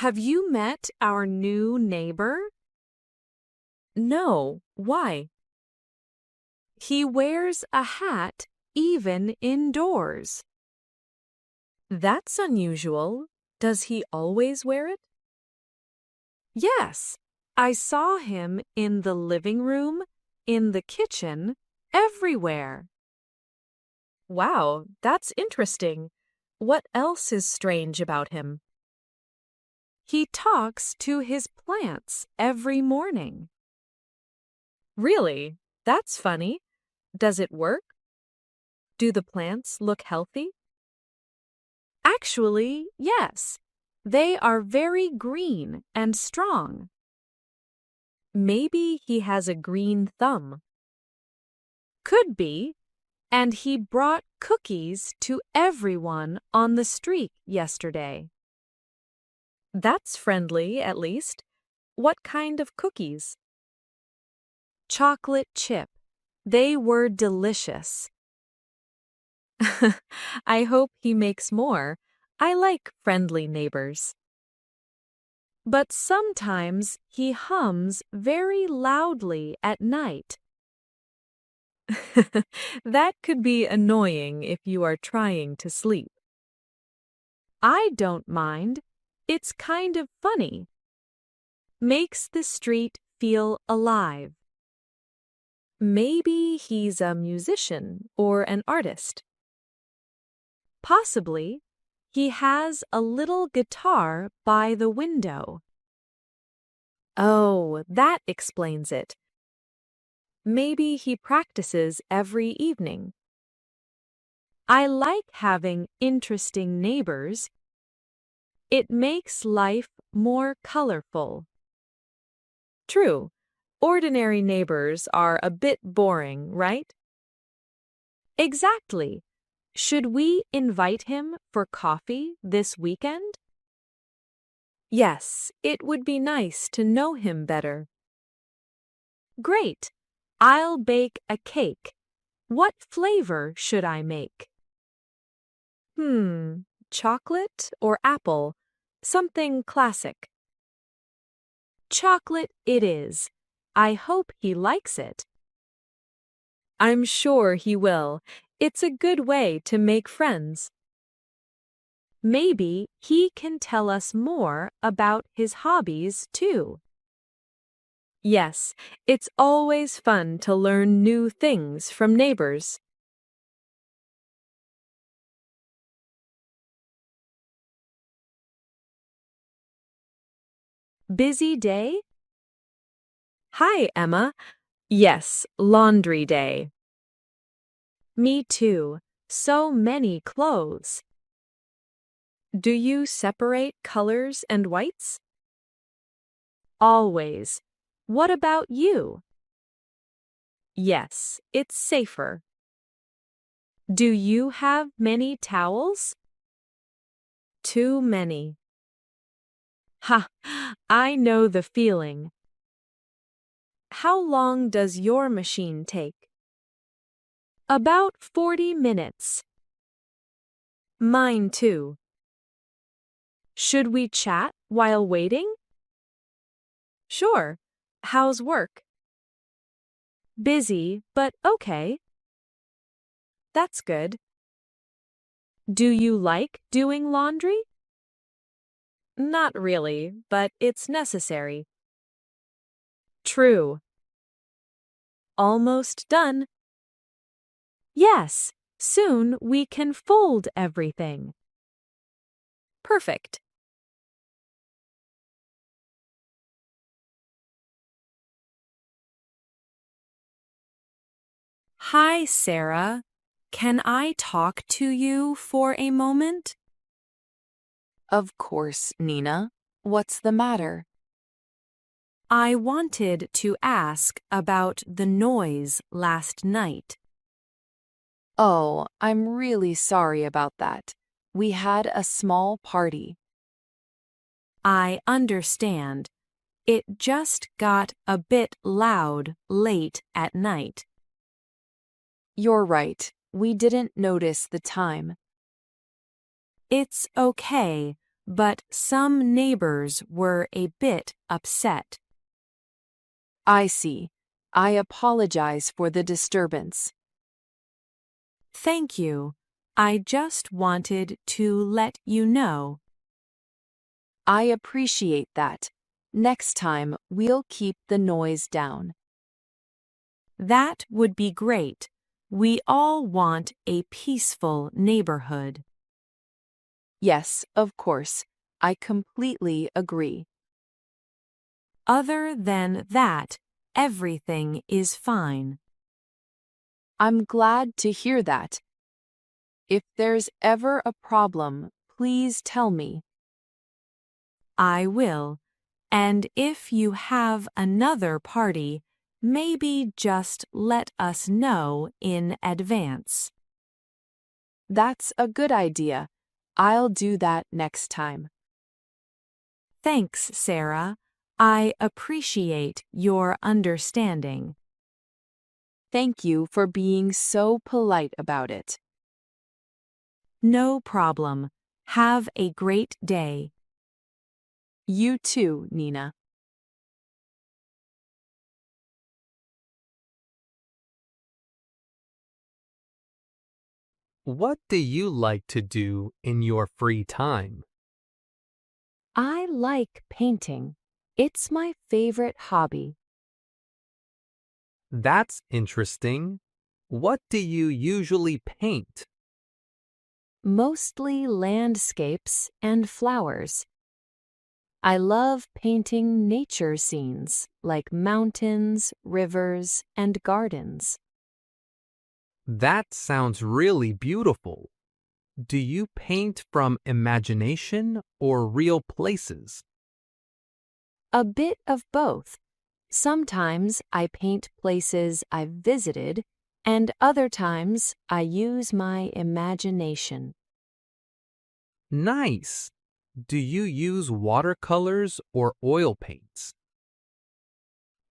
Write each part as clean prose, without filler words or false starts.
Have you met our new neighbor? No, why? He wears a hat even indoors. That's unusual. Does he always wear it? Yes, I saw him in the living room, in the kitchen, everywhere. Wow, that's interesting. What else is strange about him? He talks to his plants every morning. Really? That's funny. Does it work? Do the plants look healthy? Actually, yes. They are very green and strong. Maybe he has a green thumb. Could be. And he brought cookies to everyone on the street yesterday. That's friendly, at least. What kind of cookies? Chocolate chip. They were delicious. I hope he makes more. I like friendly neighbors. But sometimes he hums very loudly at night. That could be annoying if you are trying to sleep. I don't mind. It's kind of funny. Makes the street feel alive. Maybe he's a musician or an artist. Possibly. He has a little guitar by the window. Oh, that explains it. Maybe he practices every evening. I like having interesting neighbors. It makes life more colorful. True. Ordinary neighbors are a bit boring, right? Exactly. Should we invite him for coffee this weekend? Yes, it would be nice to know him better. Great. I'll bake a cake. What flavor should I make? Chocolate or apple? Something classic. Chocolate it is. I hope he likes it. I'm sure he will. It's a good way to make friends. Maybe he can tell us more about his hobbies, too. Yes, it's always fun to learn new things from neighbors. Busy day? Hi, Emma. Yes, laundry day. Me too. So many clothes. Do you separate colors and whites? Always. What about you? Yes, it's safer. Do you have many towels? Too many. Ha! I know the feeling. How long does your machine take? About 40 minutes. Mine too. Should we chat while waiting? Sure. How's work? Busy, but okay. That's good. Do you like doing laundry? Not really, but it's necessary. True. Almost done. Yes, soon we can fold everything. Perfect. Hi, Sarah. Can I talk to you for a moment? Of course, Nina. What's the matter? I wanted to ask about the noise last night. Oh, I'm really sorry about that. We had a small party. I understand. It just got a bit loud late at night. You're right. We didn't notice the time. It's okay. but some neighbors were a bit upset. I see. I apologize for the disturbance. Thank you. I just wanted to let you know. I appreciate that. Next time, we'll keep the noise down. That would be great. We all want a peaceful neighborhood. Yes, of course. I completely agree. Other than that, everything is fine. I'm glad to hear that. If there's ever a problem, please tell me. I will. And if you have another party, maybe just let us know in advance. That's a good idea. I'll do that next time. Thanks, Sarah. I appreciate your understanding. Thank you for being so polite about it. No problem. Have a great day. You too, Nina. What do you like to do in your free time? I like painting. It's my favorite hobby. That's interesting. What do you usually paint? Mostly landscapes and flowers. I love painting nature scenes like mountains, rivers, and gardens. That sounds really beautiful. Do you paint from imagination or real places? A bit of both. Sometimes I paint places I've visited, and other times I use my imagination. Nice. Do you use watercolors or oil paints?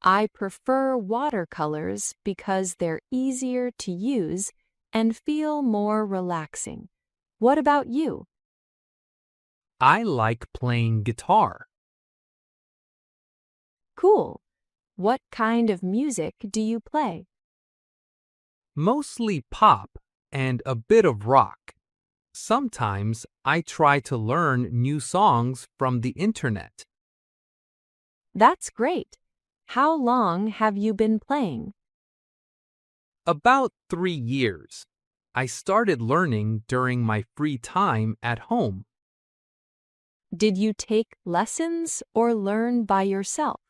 I prefer watercolors because they're easier to use and feel more relaxing. What about you? I like playing guitar. Cool. What kind of music do you play? Mostly pop and a bit of rock. Sometimes I try to learn new songs from the internet. That's great. How long have you been playing? About 3 years. I started learning during my free time at home. Did you take lessons or learn by yourself?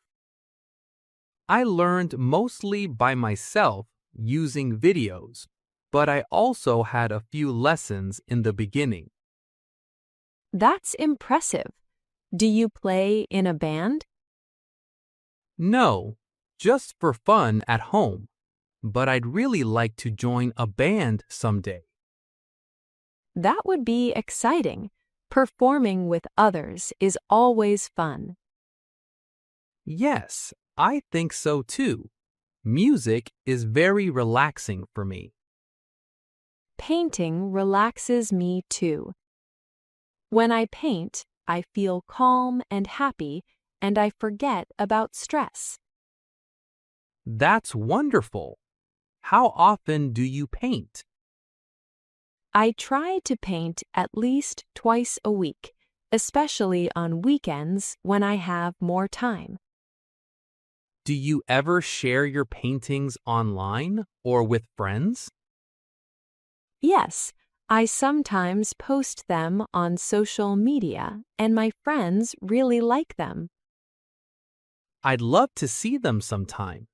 I learned mostly by myself using videos, but I also had a few lessons in the beginning. That's impressive. Do you play in a band? No, just for fun at home, but I'd really like to join a band someday. That would be exciting. Performing with others is always fun. Yes, I think so too. Music is very relaxing for me. Painting relaxes me too. When I paint, I feel calm and happy, and I forget about stress. That's wonderful. How often do you paint? I try to paint at least twice a week, especially on weekends when I have more time. Do you ever share your paintings online or with friends? Yes, I sometimes post them on social media, and my friends really like them. I'd love to see them sometime.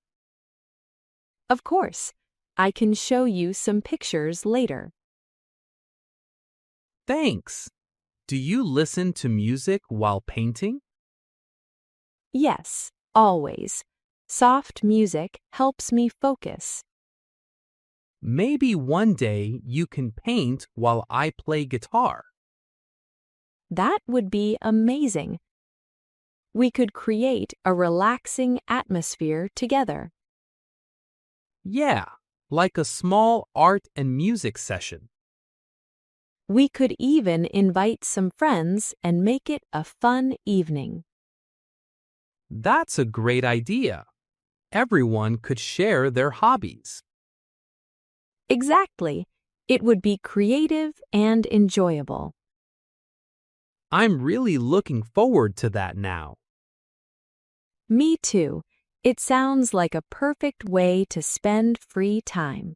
Of course, I can show you some pictures later. Thanks. Do you listen to music while painting? Yes, always. Soft music helps me focus. Maybe one day you can paint while I play guitar. That would be amazing. We could create a relaxing atmosphere together. Yeah, like a small art and music session. We could even invite some friends and make it a fun evening. That's a great idea. Everyone could share their hobbies. Exactly. It would be creative and enjoyable. I'm really looking forward to that now. Me too. It sounds like a perfect way to spend free time.